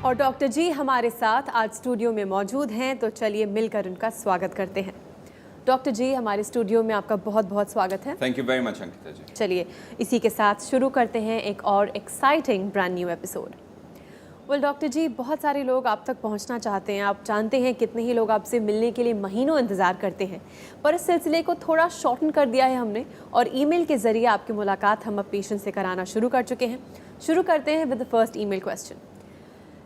और डॉक्टर जी हमारे साथ आज स्टूडियो में मौजूद हैं, तो चलिए मिलकर उनका स्वागत करते हैं। डॉक्टर जी हमारे स्टूडियो में आपका बहुत बहुत स्वागत है। Thank you very much Ankita ji. चलिए इसी के साथ शुरू करते हैं एक और exciting brand new episode. Well doctor ji, बहुत सारे लोग आप तक पहुंचना चाहते हैं। आप जानते हैं कितने ही लोग आपसे मिलने के लिए महीनों इंतज़ार करते हैं, पर इस सिलसिले को थोड़ा शॉर्टन कर दिया है हमने और ईमेल के ज़रिए आपकी मुलाकात हम अब पेशेंट से कराना शुरू कर चुके हैं। शुरू करते हैं with the first email question.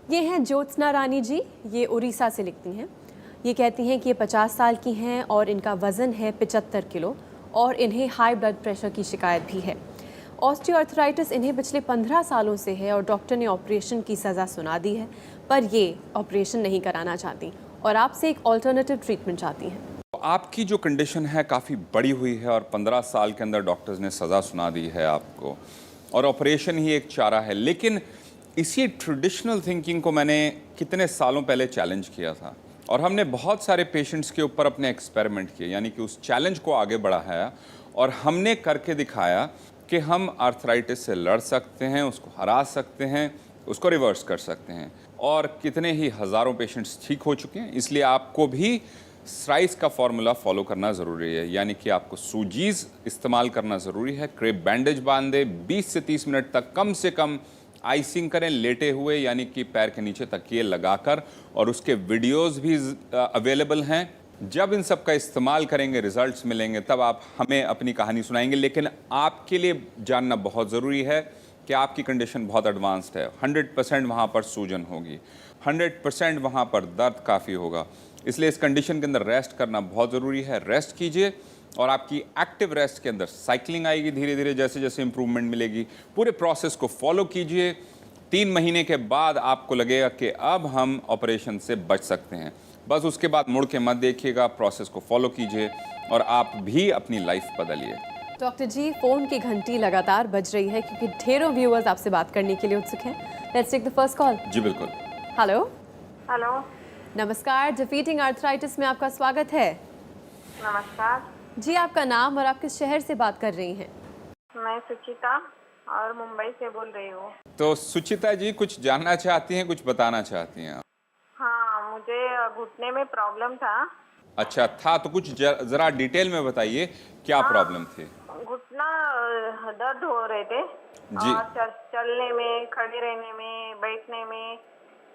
ये हैं ज्योत्सना रानी जी, ये उड़ीसा से लिखती हैं। ये कहती हैं कि ये 50 साल की हैं और इनका वज़न है 75 किलो और इन्हें हाई ब्लड प्रेशर की शिकायत भी है। ऑस्टियोआर्थराइटिस इन्हें पिछले 15 सालों से है और डॉक्टर ने ऑपरेशन की सज़ा सुना दी है, पर ये ऑपरेशन नहीं कराना चाहती और आपसे एक ऑल्टरनेटिव ट्रीटमेंट चाहती हैं। आपकी जो कंडीशन है काफ़ी बड़ी हुई है और 15 साल के अंदर डॉक्टर्स ने सज़ा सुना दी है आपको और ऑपरेशन ही एक चारा है। लेकिन इसी ट्रेडिशनल थिंकिंग को मैंने कितने सालों पहले चैलेंज किया था और हमने बहुत सारे पेशेंट्स के ऊपर अपने एक्सपेरिमेंट किए, यानी कि उस चैलेंज को आगे बढ़ाया और हमने करके दिखाया कि हम आर्थराइटिस से लड़ सकते हैं, उसको हरा सकते हैं, उसको रिवर्स कर सकते हैं और कितने ही हज़ारों पेशेंट्स ठीक हो चुके हैं। इसलिए आपको भी स्ट्राइस का फॉर्मूला फॉलो करना ज़रूरी है, यानी कि आपको सूजीज़ इस्तेमाल करना ज़रूरी है। क्रेप बैंडेज बांधे 20 से 30 मिनट तक कम से कम आइसिंग करें लेटे हुए, यानी कि पैर के नीचे तकिए लगाकर, और उसके वीडियोस भी अवेलेबल हैं। जब इन सब का इस्तेमाल करेंगे, रिजल्ट्स मिलेंगे, तब आप हमें अपनी कहानी सुनाएंगे। लेकिन आपके लिए जानना बहुत ज़रूरी है कि आपकी कंडीशन बहुत एडवांस्ड है। 100% वहाँ पर सूजन होगी, 100% वहाँ पर दर्द काफ़ी होगा। इसलिए इस कंडीशन के अंदर रेस्ट करना बहुत ज़रूरी है। रेस्ट कीजिए और आपकी एक्टिव रेस्ट के अंदर साइकिलिंग आएगी धीरे धीरे, जैसे जैसे इंप्रूवमेंट मिलेगी। पूरे प्रोसेस को फॉलो कीजिए। 3 महीने के बाद आपको लगेगा कि अब हम ऑपरेशन से बच सकते हैं। बस उसके बाद मुड़ के मत देखिएगा, प्रोसेस को फॉलो कीजिए और आप भी अपनी लाइफ बदलिए। डॉक्टर जी फ़ोन की घंटी लगातार बज रही है क्योंकि ढेरों व्यूअर्स आपसे बात करने के लिए उत्सुक हैं। Let's take the first call. जी बिल्कुल। हेलो। हेलो, नमस्कार, डिफीटिंग आर्थराइटिस में आपका स्वागत है। नमस्कार। जी आपका नाम और आप किस शहर से बात कर रही हैं? मैं सुचिता और मुंबई से बोल रही हूँ। तो सुचिता जी कुछ जानना चाहती हैं, कुछ बताना चाहती हैं आप? हाँ, मुझे घुटने में प्रॉब्लम था। अच्छा था, तो कुछ ज़रा डिटेल में बताइए क्या प्रॉब्लम थी? घुटना दर्द हो रहे थे जी। और चलने में, खड़े रहने में, बैठने में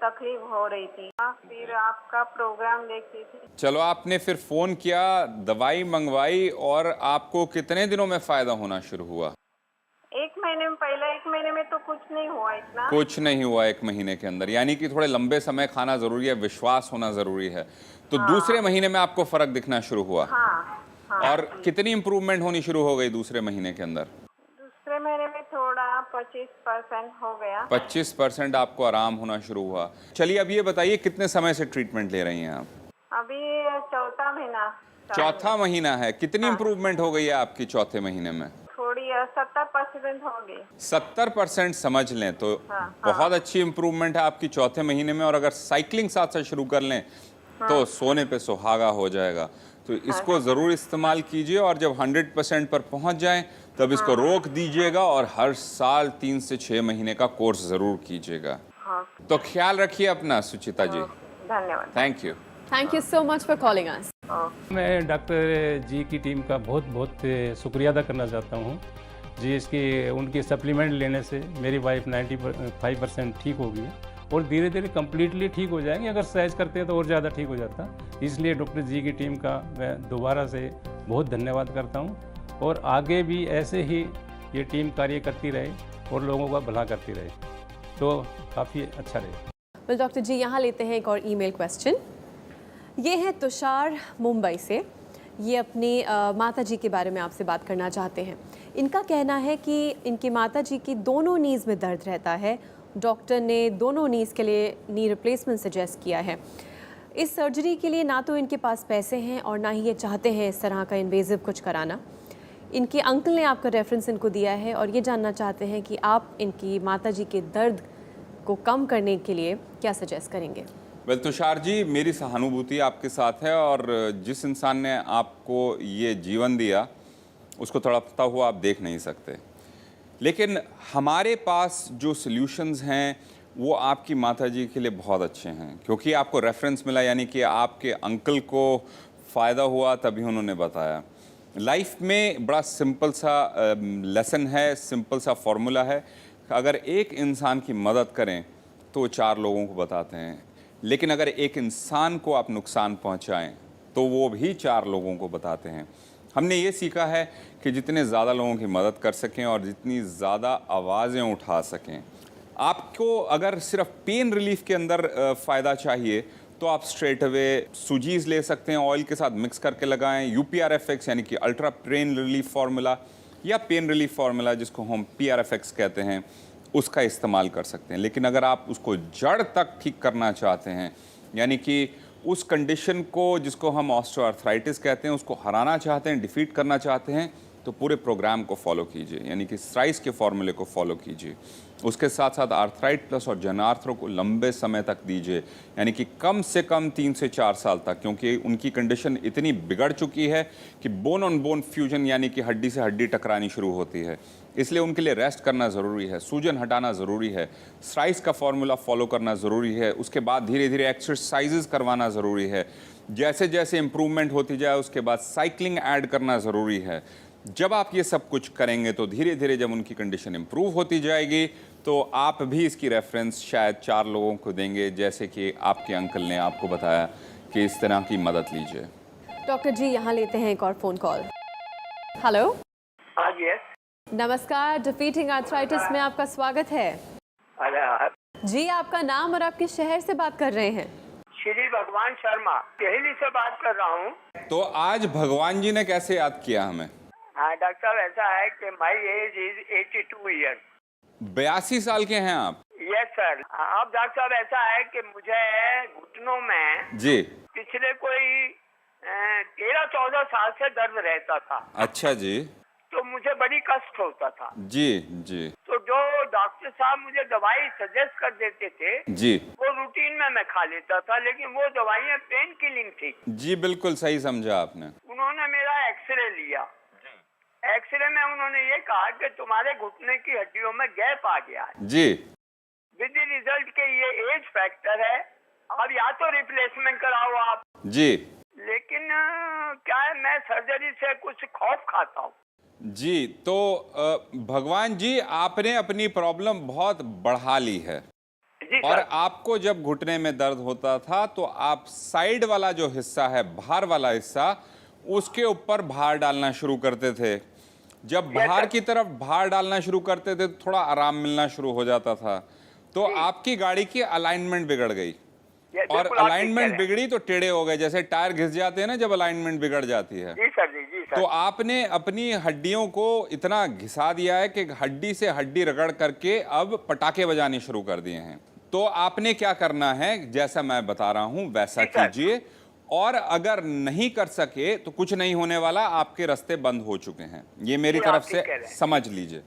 तकलीफ हो रही थी। फिर आपका प्रोग्राम देखी थी। चलो, आपने फिर फ़ोन किया, दवाई मंगवाई और आपको कितने दिनों में फ़ायदा होना शुरू हुआ? 1 महीने में, पहले 1 महीने में तो कुछ नहीं हुआ इतना। कुछ नहीं हुआ 1 महीने के अंदर, यानी कि थोड़े लंबे समय खाना ज़रूरी है, विश्वास होना ज़रूरी है। तो दूसरे महीने में आपको फ़र्क दिखना शुरू हुआ। हाँ, हाँ। और कितनी इम्प्रूवमेंट होनी शुरू हो गई दूसरे महीने के अंदर? दूसरे महीने में थोड़ा 25% हो गया। 25% आपको आराम होना शुरू हुआ। चलिए अब ये बताइए कितने समय से ट्रीटमेंट ले रही हैं आप? अभी चौथा महीना। चौथा महीना है। कितनी इम्प्रूवमेंट हो गई है आपकी चौथे महीने में? थोड़ी 70% हो गई। 70% समझ लें तो बहुत अच्छी इम्प्रूवमेंट है आपकी चौथे महीने में। और अगर साइकिलिंग साथ साथ शुरू कर लें तो सोने पे सुहागा हो जाएगा। तो इसको ज़रूर इस्तेमाल कीजिए और जब 100% पर पहुंच जाएं तब इसको रोक दीजिएगा और हर साल 3 से 6 महीने का कोर्स ज़रूर कीजिएगा। तो ख्याल रखिए अपना सुचिता जी। धन्यवाद। Thank you. Thank you so much for calling अस। मैं डॉक्टर जी की टीम का बहुत बहुत शुक्रिया अदा करना चाहता हूँ जी। उनकी सप्लीमेंट लेने से मेरी वाइफ 95% ठीक हो गई और धीरे धीरे कम्प्लीटली ठीक हो जाएंगे। अगर एक्सरसाइज करते हैं तो और ज़्यादा ठीक हो जाता। इसलिए डॉक्टर जी की टीम का मैं दोबारा से बहुत धन्यवाद करता हूँ और आगे भी ऐसे ही ये टीम कार्य करती रहे और लोगों का भला करती रहे तो काफ़ी अच्छा रहे। वेल डॉक्टर जी यहाँ लेते हैं एक और ईमेल क्वेश्चन। ये है तुषार मुंबई से। ये अपनी माता जी के बारे में आपसे बात करना चाहते हैं। इनका कहना है कि इनकी माता जी की दोनों नीज़ में दर्द रहता है। डॉक्टर ने दोनों नीज़ के लिए नी रिप्लेसमेंट सजेस्ट किया है। इस सर्जरी के लिए ना तो इनके पास पैसे हैं और ना ही ये चाहते हैं इस तरह का इन्वेजिव कुछ कराना। इनके अंकल ने आपका रेफरेंस इनको दिया है और ये जानना चाहते हैं कि आप इनकी माता जी के दर्द को कम करने के लिए क्या सजेस्ट करेंगे। वेल तुषार जी, मेरी सहानुभूति आपके साथ है और जिस इंसान ने आपको ये जीवन दिया उसको तड़पता हुआ आप देख नहीं सकते। लेकिन हमारे पास जो सॉल्यूशंस हैं वो आपकी माताजी के लिए बहुत अच्छे हैं, क्योंकि आपको रेफरेंस मिला, यानी कि आपके अंकल को फ़ायदा हुआ तभी उन्होंने बताया। लाइफ में बड़ा सिंपल सा लेसन है, सिंपल सा फॉर्मूला है। अगर एक इंसान की मदद करें तो 4 लोगों को बताते हैं, लेकिन अगर एक इंसान को आप नुकसान पहुंचाएं तो वो भी 4 लोगों को बताते हैं। हमने ये सीखा है कि जितने ज़्यादा लोगों की मदद कर सकें और जितनी ज़्यादा आवाज़ें उठा सकें। आपको अगर सिर्फ पेन रिलीफ के अंदर फ़ायदा चाहिए तो आप स्ट्रेट अवे सूजीज़ ले सकते हैं, ऑयल के साथ मिक्स करके लगाएं। UPRFX यानी कि अल्ट्रा पेन रिलीफ फार्मूला या पेन रिलीफ फार्मूला जिसको हम PRFX कहते हैं, उसका इस्तेमाल कर सकते हैं। लेकिन अगर आप उसको जड़ तक ठीक करना चाहते हैं, यानी कि उस कंडीशन को जिसको हम ऑस्टियोआर्थराइटिस कहते हैं उसको हराना चाहते हैं, डिफीट करना चाहते हैं, तो पूरे प्रोग्राम को फॉलो कीजिए, यानी कि स्ट्राइस के फॉर्मूले को फॉलो कीजिए। उसके साथ साथ आर्थराइट प्लस और जनार्थ्रो को लंबे समय तक दीजिए, यानी कि कम से कम 3 से 4 साल तक, क्योंकि उनकी कंडीशन इतनी बिगड़ चुकी है कि बोन ऑन बोन फ्यूजन यानी कि हड्डी से हड्डी टकरानी शुरू होती है। इसलिए उनके लिए रेस्ट करना ज़रूरी है, सूजन हटाना ज़रूरी है, स्ट्राइस का फॉर्मूला फॉलो करना ज़रूरी है। उसके बाद धीरे धीरे एक्सरसाइजेज करवाना ज़रूरी है। जैसे जैसे इम्प्रूवमेंट होती जाए उसके बाद साइकिलिंग ऐड करना ज़रूरी है। जब आप ये सब कुछ करेंगे तो धीरे धीरे जब उनकी कंडीशन इम्प्रूव होती जाएगी तो आप भी इसकी रेफरेंस शायद 4 लोगों को देंगे, जैसे कि आपके अंकल ने आपको बताया कि इस तरह की मदद लीजिए। डॉक्टर जी, यहाँ लेते हैं एक और फ़ोन कॉल। हेलो। हाँ जी। नमस्कार, डिफीटिंग आर्थराइटिस में आपका स्वागत है। जी, आपका नाम और आपके शहर से बात कर रहे हैं? श्री भगवान शर्मा, दिल्ली से बात कर रहा हूँ। तो आज भगवान जी ने कैसे याद किया हमें? हाँ डॉक्टर साहब, ऐसा है कि माई एज इज 82 ईयर्स। 82 साल के हैं आप? Yes sir. अब डॉक्टर साहब ऐसा है कि मुझे घुटनों में जी पिछले कोई 13-14 साल से दर्द रहता था। अच्छा जी। तो मुझे बड़ी कष्ट होता था। जी जी। तो जो डॉक्टर साहब मुझे दवाई सजेस्ट कर देते थे जी, वो रूटीन में मैं खा लेता था, लेकिन वो दवाइयाँ पेन किलिंग थी। जी बिल्कुल सही समझा आपने। उन्होंने मेरा एक्सरे लिया। एक्सरे में उन्होंने ये कहा कि तुम्हारे घुटने की हड्डियों में गैप आ गया है जी। विद द रिजल्ट के ये एज फैक्टर है, अब या तो रिप्लेसमेंट कराओ आप जी। लेकिन क्या है, मैं सर्जरी से कुछ खौफ खाता हूँ। जी, तो भगवान जी आपने अपनी प्रॉब्लम बहुत बढ़ा ली है। जी और सर। आपको जब घुटने में दर्द होता था तो आप साइड वाला जो हिस्सा है, बाहर वाला हिस्सा, उसके ऊपर भार डालना शुरू करते थे। जब बाहर की तरफ भार डालना शुरू करते थे तो थोड़ा आराम मिलना शुरू हो जाता था। तो आपकी गाड़ी की अलाइनमेंट बिगड़ गई, और अलाइनमेंट बिगड़ी तो टेढ़े हो गए, जैसे टायर घिस जाते हैं ना जब अलाइनमेंट बिगड़ जाती है। जी सर। जी जी सर। तो आपने अपनी हड्डियों को इतना घिसा दिया है कि हड्डी से हड्डी रगड़ करके अब पटाखे बजाने शुरू कर दिए हैं। तो आपने क्या करना है, जैसा मैं बता रहा हूं वैसा कीजिए, और अगर नहीं कर सके तो कुछ नहीं होने वाला, आपके रास्ते बंद हो चुके हैं, ये मेरी तरफ से समझ लीजिए।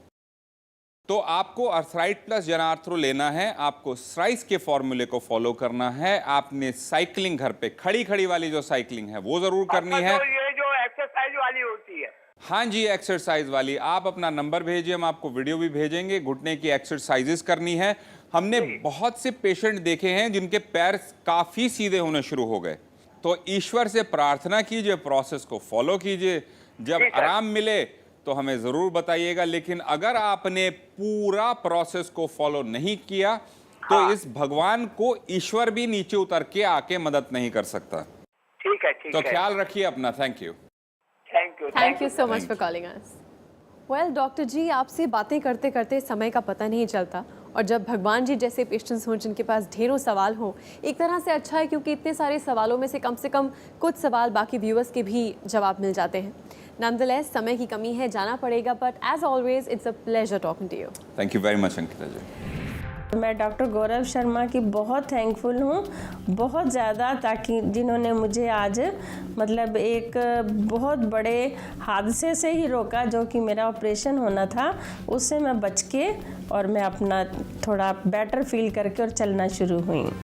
तो आपको आर्थराइट प्लस जनार्थ्रो लेना है, आपको स्ट्राइस के फॉर्मूले को फॉलो करना है। आपने साइकिलिंग घर पे खड़ी खड़ी वाली जो साइकिलिंग है वो जरूर करनी है। तो ये जो एक्सरसाइज वाली होती है? हाँ जी, एक्सरसाइज वाली। आप अपना नंबर भेजिए, हम आपको वीडियो भी भेजेंगे। घुटने की एक्सरसाइजेस करनी है। हमने बहुत से पेशेंट देखे हैं जिनके पैर काफी सीधे होने शुरू हो गए। तो ईश्वर से प्रार्थना कीजिए, प्रोसेस को फॉलो कीजिए। जब आराम मिले तो हमें ज़रूर बताइएगा। लेकिन अगर आपने पूरा प्रोसेस को फॉलो नहीं किया तो इस भगवान को ईश्वर भी नीचे उतर के आके मदद नहीं कर सकता। ठीक है, ठीक तो है। ख्याल रखिए अपना। Thank you. Thank you so much for calling us. Well doctor ji, आपसे बातें करते करते समय का पता नहीं चलता, और जब भगवान जी जैसे पेशेंट्स हों जिनके पास ढेरों सवाल हों, एक तरह से अच्छा है क्योंकि इतने सारे सवालों में से कम कुछ सवाल बाकी व्यूअर्स के भी जवाब मिल जाते हैं। नॉनदलेस समय की कमी है, जाना पड़ेगा, but as always it's a pleasure talking to you. Thank you very much Ankita ji. मैं डॉक्टर गौरव शर्मा की बहुत थैंकफुल हूँ, बहुत ज़्यादा, ताकि जिन्होंने मुझे आज मतलब एक बहुत बड़े हादसे से ही रोका, जो कि मेरा ऑपरेशन होना था, उससे मैं बच के और मैं अपना थोड़ा बेटर फील करके और चलना शुरू हुई।